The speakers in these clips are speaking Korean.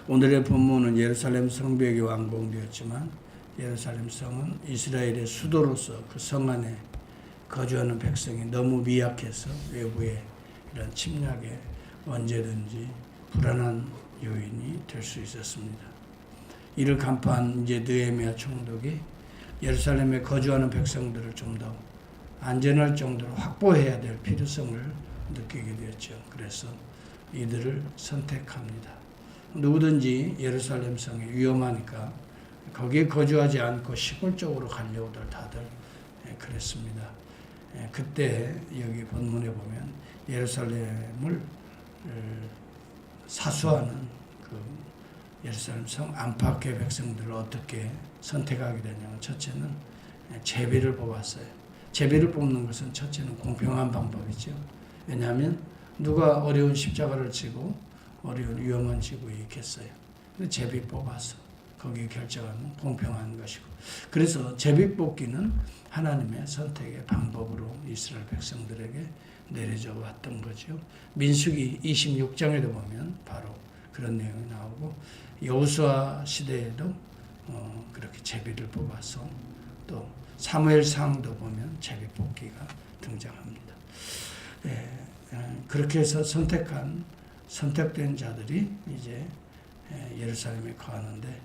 오늘의 본문은 예루살렘 성벽이 완공되었지만 예루살렘 성은 이스라엘의 수도로서 그 성 안에 거주하는 백성이 너무 미약해서 외부의 이런 침략에 언제든지 불안한 요인이 될 수 있었습니다. 이를 간파한 이제 느헤미야 총독이 예루살렘에 거주하는 백성들을 좀 더 안전할 정도로 확보해야 될 필요성을 느끼게 되었죠. 그래서 이들을 선택합니다. 누구든지 예루살렘 성이 위험하니까 거기에 거주하지 않고 시골 쪽으로 가려고들 다들 그랬습니다. 그때 여기 본문에 보면 예루살렘을 사수하는 그 예루살렘 성 안팎의 백성들을 어떻게 선택하게 되냐면, 첫째는 제비를 뽑았어요. 제비를 뽑는 것은 첫째는 공평한 방법이죠. 왜냐하면 누가 어려운 십자가를 지고 어려운 위험한 지구에 있겠어요. 근데 제비 뽑아서 거기에 결정하면 공평한 것이고, 그래서 제비 뽑기는 하나님의 선택의 방법으로 이스라엘 백성들에게 내려져 왔던 거죠. 민수기 26장에도 보면 바로 그런 내용이 나오고, 여호수아 시대에도 그렇게 제비를 뽑아서, 또 사무엘상도 보면 제비 뽑기가 등장합니다. 그렇게 해서 선택된 자들이 이제 예루살렘에 거하는데,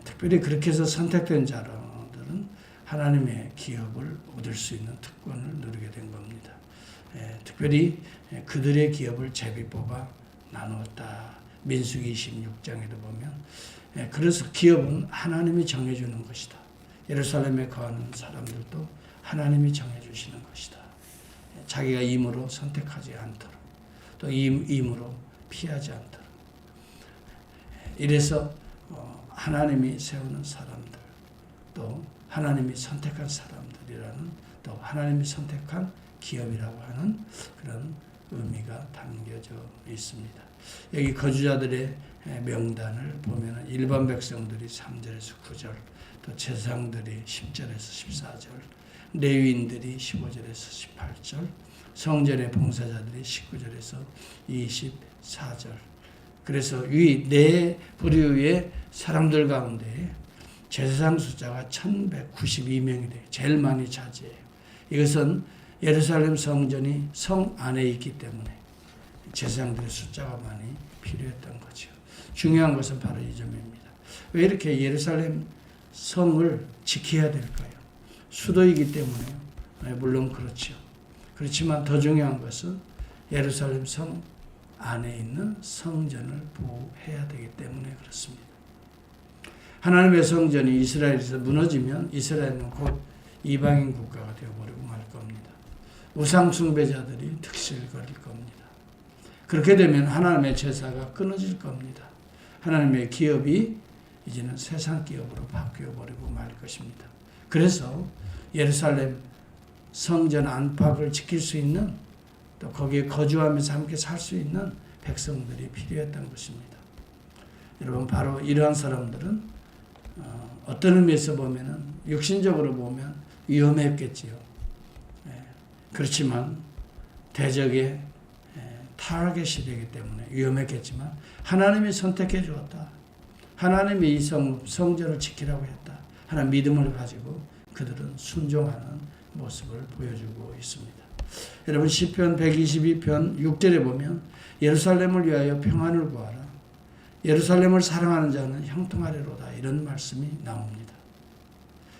특별히 그렇게 해서 선택된 자들은 하나님의 기업을 얻을 수 있는 특권을 누리게 된 겁니다. 특별히 그들의 기업을 제비 뽑아 나누었다. 민수기 26장에도 보면, 그래서 기업은 하나님이 정해주는 것이다. 예루살렘에 거하는 사람들도 하나님이 정해주시는 것이다. 자기가 임으로 선택하지 않도록, 또 임으로 피하지 않도록. 이래서 하나님이 세우는 사람들, 또 하나님이 선택한 사람들이라는, 또 하나님이 선택한 기업이라고 하는 그런 의미가 담겨져 있습니다. 여기 거주자들의 명단을 보면 일반 백성들이 3절에서 9절, 또 제사장들이 10절에서 14절, 레위인들이 15절에서 18절, 성전의 봉사자들이 19절에서 24절. 그래서 이 네 부류의 사람들 가운데 제사장 숫자가 1192명이 돼요. 제일 많이 차지해요. 이것은 예루살렘 성전이 성 안에 있기 때문에 제사장들의 숫자가 많이 필요했던 거죠. 중요한 것은 바로 이 점입니다. 왜 이렇게 예루살렘 성을 지켜야 될까요? 수도이기 때문에요. 물론 그렇죠. 그렇지만 더 중요한 것은 예루살렘 성 안에 있는 성전을 보호해야 되기 때문에 그렇습니다. 하나님의 성전이 이스라엘에서 무너지면 이스라엘은 곧 이방인 국가가 되어버리고 말 겁니다. 우상 숭배자들이 득실거릴 겁니다. 그렇게 되면 하나님의 제사가 끊어질 겁니다. 하나님의 기업이 이제는 세상 기업으로 바뀌어버리고 말 것입니다. 그래서 예루살렘 성전 안팎을 지킬 수 있는, 또 거기에 거주하면서 함께 살 수 있는 백성들이 필요했던 것입니다. 여러분, 바로 이러한 사람들은 어떤 의미에서 보면은, 육신적으로 보면 위험했겠지요. 그렇지만 대적의 타겟이 되기 때문에 위험했겠지만 하나님이 선택해 주었다. 하나님이 이 성전을 지키라고 했다. 하나님 믿음을 가지고 그들은 순종하는 모습을 보여주고 있습니다. 여러분, 시편 122편 6절에 보면 예루살렘을 위하여 평안을 구하라. 예루살렘을 사랑하는 자는 형통하리로다. 이런 말씀이 나옵니다.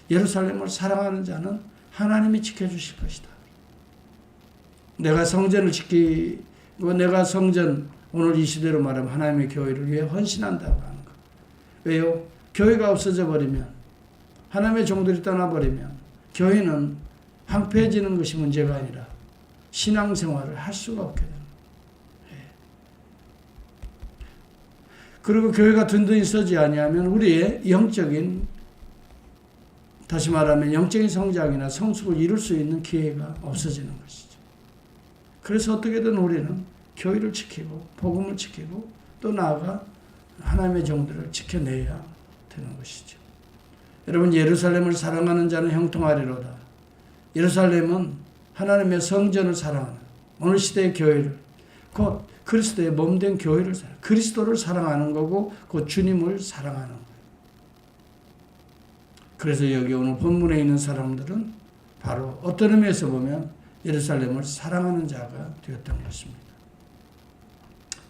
예루살렘을 사랑하는 자는 하나님이 지켜주실 것이다. 내가 성전을 지키고 내가 성전, 오늘 이 시대로 말하면 하나님의 교회를 위해 헌신한다고 하는 것. 왜요? 교회가 없어져 버리면, 하나님의 종들이 떠나버리면 교회는 황폐해지는 것이 문제가 아니라 신앙생활을 할 수가 없게 됩니다. 그리고 교회가 든든히 서지 아니하면 우리의 영적인, 다시 말하면 영적인 성장이나 성숙을 이룰 수 있는 기회가 없어지는 것이죠. 그래서 어떻게든 우리는 교회를 지키고 복음을 지키고 또 나아가 하나님의 종들을 지켜내야 되는 것이죠. 여러분, 예루살렘을 사랑하는 자는 형통하리로다. 예루살렘은 하나님의 성전을 사랑하는, 오늘 시대의 교회를, 곧 그리스도의 몸된 교회를 그리스도를 사랑하는 거고 그 주님을 사랑하는 거예요. 그래서 여기 오늘 본문에 있는 사람들은 바로 어떤 의미에서 보면 예루살렘을 사랑하는 자가 되었던 것입니다.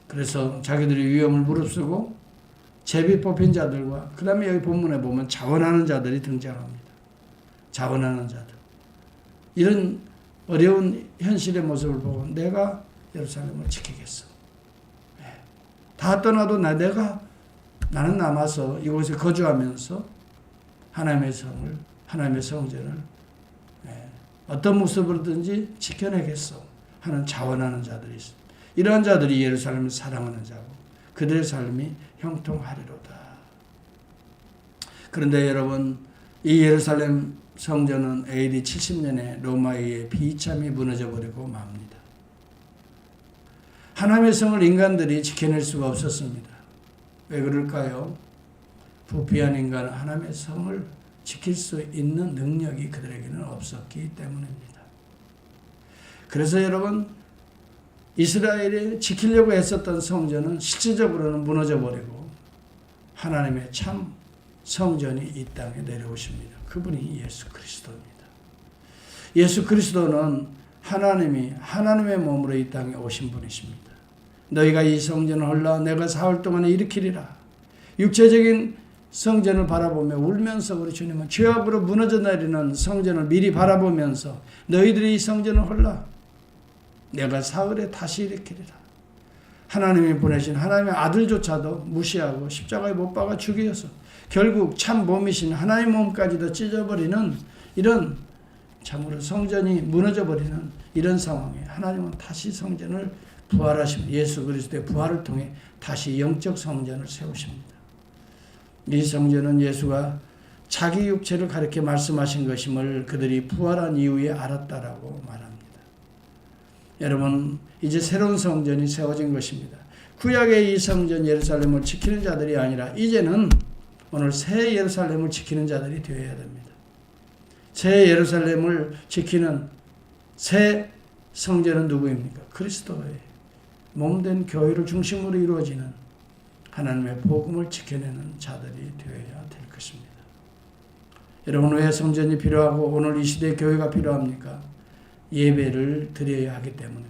그래서 자기들의 위험을 무릅쓰고 제비 뽑힌 자들과 그 다음에 여기 본문에 보면 자원하는 자들이 등장합니다. 자원하는 자들. 이런 어려운 현실의 모습을 보고 내가 예루살렘을 지키겠어. 다 떠나도 나는 남아서 이곳에 거주하면서 하나님의 성을, 하나님의 성전을 어떤 모습으로든지 지켜내겠어 하는 자원하는 자들이 있습니다. 이러한 자들이 예루살렘을 사랑하는 자고 그들의 삶이 형통하리로다. 그런데 여러분, 이 예루살렘 성전은 AD 70년에 로마에 의해 비참히 무너져버리고 맙니다. 하나님의 성을 인간들이 지켜낼 수가 없었습니다. 왜 그럴까요? 부패한 인간은 하나님의 성을 지킬 수 있는 능력이 그들에게는 없었기 때문입니다. 그래서 여러분, 이스라엘이 지키려고 했었던 성전은 실질적으로는 무너져버리고 하나님의 참 성전이 이 땅에 내려오십니다. 그분이 예수 그리스도입니다. 예수 그리스도는 하나님의 몸으로 이 땅에 오신 분이십니다. 너희가 이 성전을 헐라 내가 사흘 동안에 일으키리라. 육체적인 성전을 바라보며 울면서 우리 주님은 죄악으로 무너져 내리는 성전을 미리 바라보면서 너희들이 이 성전을 헐라 내가 사흘에 다시 일으키리라. 하나님이 보내신 하나님의 아들조차도 무시하고 십자가에 못 박아 죽여서 결국 참 몸이신 하나님의 몸까지도 찢어버리는 이런 참으로 성전이 무너져버리는 이런 상황에 하나님은 다시 성전을 부활하십니다. 예수 그리스도의 부활을 통해 다시 영적 성전을 세우십니다. 이 성전은 예수가 자기 육체를 가리켜 말씀하신 것임을 그들이 부활한 이후에 알았다라고 말합니다. 여러분, 이제 새로운 성전이 세워진 것입니다. 구약의 이 성전 예루살렘을 지키는 자들이 아니라 이제는 오늘 새 예루살렘을 지키는 자들이 되어야 됩니다. 새 예루살렘을 지키는 새 성전은 누구입니까? 그리스도의 몸된 교회를 중심으로 이루어지는 하나님의 복음을 지켜내는 자들이 되어야 될 것입니다. 여러분, 왜 성전이 필요하고 오늘 이 시대의 교회가 필요합니까? 예배를 드려야 하기 때문입니다.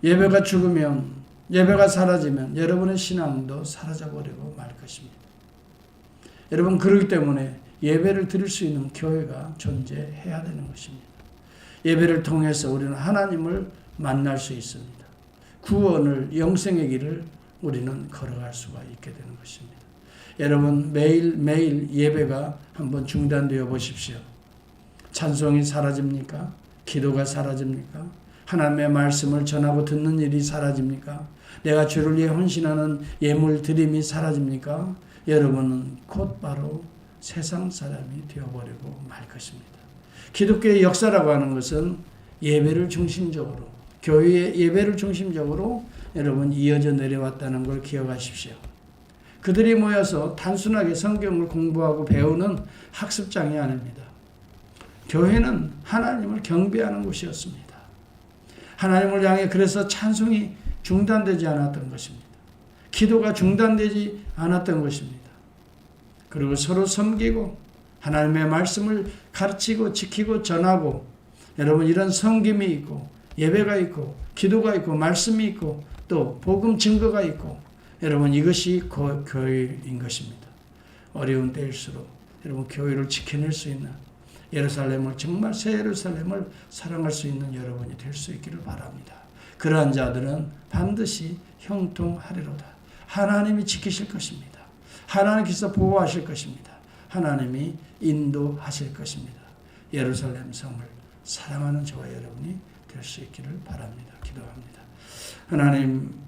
예배가 죽으면, 예배가 사라지면 여러분의 신앙도 사라져버리고 말 것입니다. 여러분, 그렇기 때문에 예배를 드릴 수 있는 교회가 존재해야 되는 것입니다. 예배를 통해서 우리는 하나님을 만날 수 있습니다. 구원을, 영생의 길을 우리는 걸어갈 수가 있게 되는 것입니다. 여러분, 매일 예배가 한번 중단되어 보십시오. 찬송이 사라집니까? 기도가 사라집니까? 하나님의 말씀을 전하고 듣는 일이 사라집니까? 내가 주를 위해 헌신하는 예물 드림이 사라집니까? 여러분은 곧바로 세상 사람이 되어버리고 말 것입니다. 기독교의 역사라고 하는 것은 예배를 중심적으로, 교회의 예배를 중심적으로 여러분 이어져 내려왔다는 걸 기억하십시오. 그들이 모여서 단순하게 성경을 공부하고 배우는 학습장이 아닙니다. 교회는 하나님을 경배하는 곳이었습니다. 하나님을 향해 그래서 찬송이 중단되지 않았던 것입니다. 기도가 중단되지 않았던 것입니다. 그리고 서로 섬기고 하나님의 말씀을 가르치고 지키고 전하고 여러분 이런 섬김이 있고 예배가 있고 기도가 있고 말씀이 있고 또 복음 증거가 있고 여러분 이것이 교회인 것입니다. 어려운 때일수록 여러분 교회를 지켜낼 수 있는 예루살렘을 정말 새 예루살렘을 사랑할 수 있는 여러분이 될 수 있기를 바랍니다. 그러한 자들은 반드시 형통하리로다. 하나님이 지키실 것입니다. 하나님께서 보호하실 것입니다. 하나님이 인도하실 것입니다. 예루살렘 성을 사랑하는 저와 여러분이 될 수 있기를 바랍니다. 기도합니다. 하나님